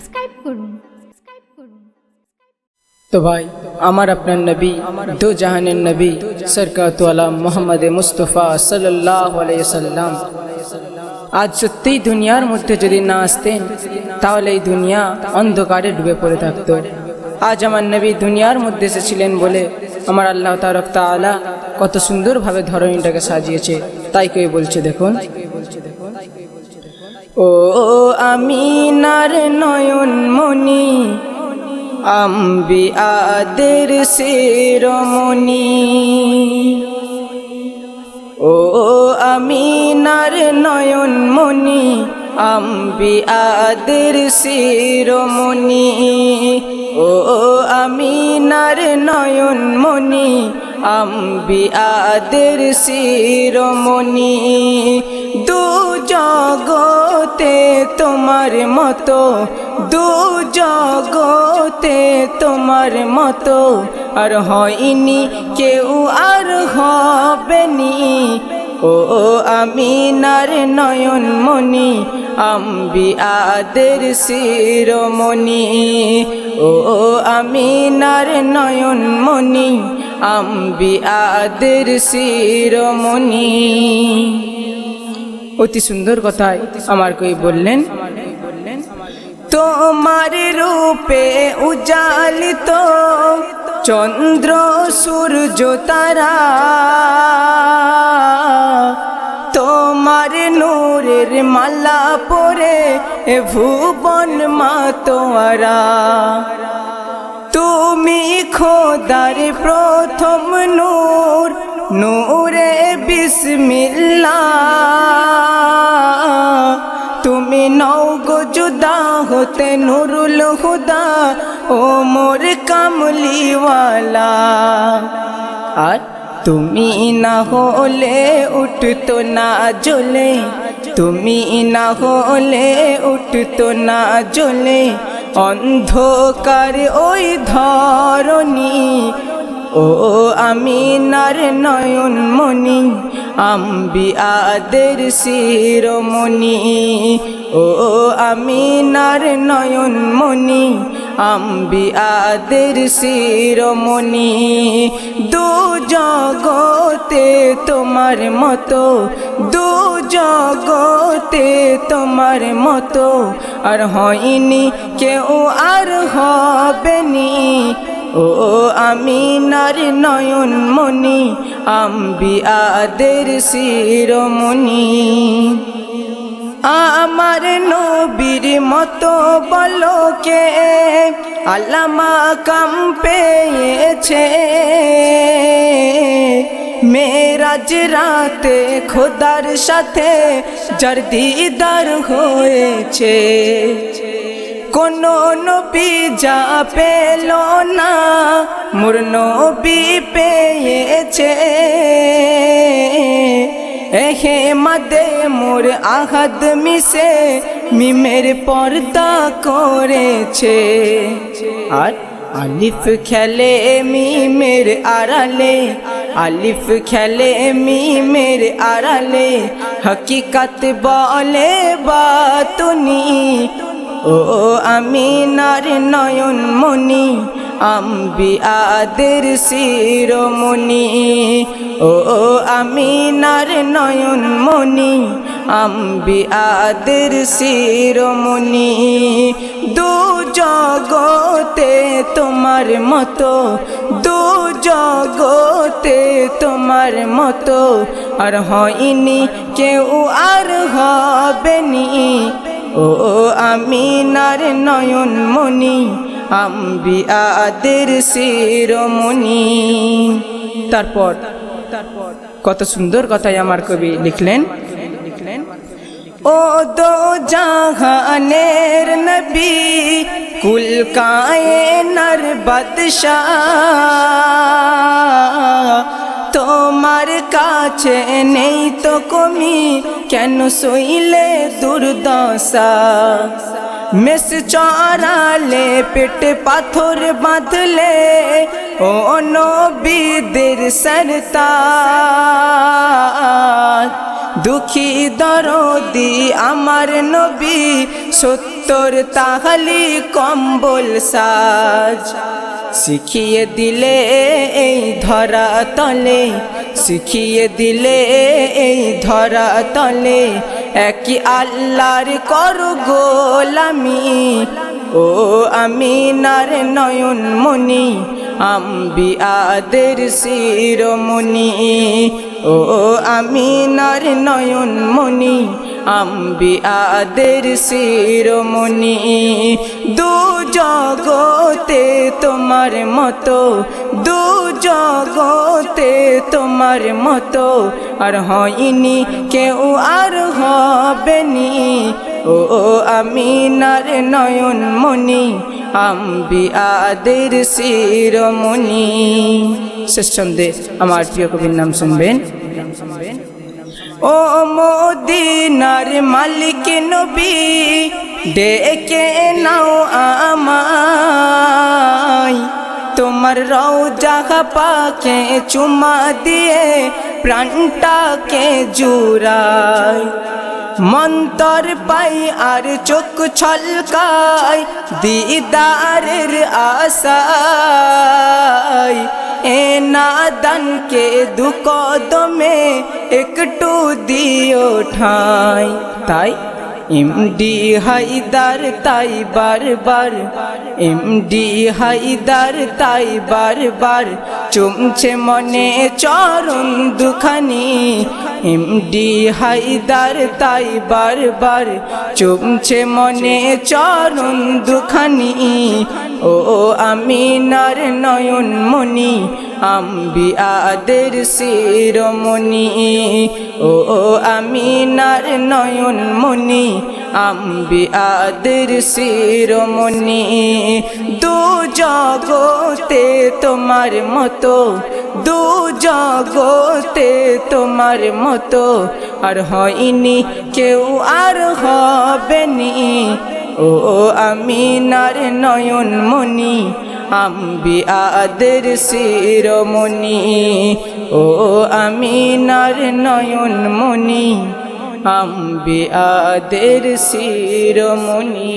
Subscribe করুন। तो भाई আমার আপনার নবী দো জাহানের নবী সরকাত আলম মোহাম্মদ মুস্তফা সাল্লাল্লাহু আলাইহি সাল্লাম আজ সত্যিই দুনিয়ার মধ্যে যদি না আসতেন তাহলে এই দুনিয়া অন্ধকারে ডুবে পড়ে থাকতো। আজ আমার নবী দুনিয়ার মধ্যে এসেছিলেন বলে আমার আল্লাহ তাআলা কত সুন্দরভাবে ধরণীটাকে সাজিয়েছে। তাই কে বলছে দেখুন, ও আমিনার নয়ন মনি আম্বিয়াদের শিরোমণি, ও আমিনার নয়ন মনি আম্বিয়াদের শিরোমণি, ও আমিনার নয়ন মনি আম্বিয়াদের শিরোমণি। দু জগতে তোমার মতো, দু জগতে তোমার মতো আর হয়নি কেউ আর হবেনি। ও আমিনার নয়ন মনি আম্বিয়াদের শিরোমণি, ও আমিনার নয়ন মনি আম্বিয়াদের শিরোমণি। অতি সুন্দর কথায় আমার কই বললেন, তোমার রূপে উজালিত চন্দ্র সূর্য তারা, তোমার নূরের মালা পরে ভুবন মাতোয়ারা। তুমি খোদার প্রথম নূর, নূরে বিসমিল্লাহ। তুমি নও গো জুদা হতে নুরুল হুদা, ও মোর কামলিওয়ালা। আর তুমি না হলে উঠতো না জ্বলে, তুমি না হলে উঠতো না জ্বলে অন্ধকার ওই ধরণী। ও আমিনার নয়ন মনি আম্বিয়াদের শিরোমণি, ও আমিনার নয়ন মনি আম্বিয়াদের শিরোমণি। দু জগতে তোমার মতো, দু জগতে তোমার মতো আর হয়নি কেউ আর হবেনি। ও আমিনার নয়ন মনি আম্বিয়াদের শিরোমণি। আমার নবীর মতো বলো কে আল্লামা কাম পেয়েছে, মেরাজ রাতে খোদার সাথে যার দিদার হয়েছে। কোন নবী যা পেল না মোর নবী পেয়েছে। এহে মাদে মোর আহাদ মিশে মিমের পর্দা করেছে। আর আলিফ খেলে মিমের আড়ালে, আলিফ খেলে মিমের আড়ালে হকিকত বলে বাতুনি। ও আমিনার নয়ন মনি আম্বিয়াদের শিরোমণি, ও আমিনার নয়ন মনি আম্বিয়াদের শিরোমণি। দু জগতে তোমার মতো, দু জগতে তোমার মতো আর হয়নি কেউ আর হবেনি। ও আমিনার নয়ন মনি আম্বিয়াদের শিরোমণি। তারপর কত সুন্দর কথাই আমার কবি লিখলেন, ও দো জাহানের নবী কুল কায়নার বাদশাহ, তোমার কাছে নেই তো কমি কেন সইলে দুর্দশা। মেষ চড়ালে পেটে পাথর বাঁধলে ও নবীদের সরতাজ। দুঃখী দরদি আমার নবী সত্য তোর তাহালি কম্বল সাজ শিখিয়ে দিলে এই ধরা তলে শিখিয়ে দিলে এই ধরা তলে একই আল্লাহর করো গোলামি ও আমিনার নয়ন মনি আম্বিয়াদের শিরোমণি ও আমিনার নয়ন মনি আম্বিয়াদের শিরোমণি দু জগতে তোমার মতো দু জগতে তোমার মতো আর হয়নি কেউ আর হবেনি ও আমিনার নয়ন মনি আম্বিয়াদের শিরোমণি। শেষ ছন্দে আমার প্রিয় কবির নাম শুনবেন। ও মদিনার মালিক নবী ডেকে নাও আমায় তোমার রওজা পাকে চুমা দিয়ে প্রাণটাকে জুড়ায় মন্তর পাই আর চোখ ছলকায় দিদারের আশায় এ নাদানকে দু কদমে একটু দিও ঠাঁই তাই এমডি হায়দার তাই বারবার এমডি হায়দার তাই বারবার চুমছে মনে চরণ দুখানি এমডি হায়দার তাই বারবার চুমছে মনে চরণ দুখানি ও আমিনার নয়ন মনি আম্বিয়াদের শিরোমণি ও আমিনার নয়ন মনি আম্বিয়াদের শিরোমণি দু জগতে তোমার মতো দু জগতে তোমার মতো আর হয়নি কেউ আর হবেনি ও আমিনার নয়ন মনি আম্বিয়াদের শিরোমণি ও আমিনার নয়ন মনি আম্বিয়াদের শিরোমণি।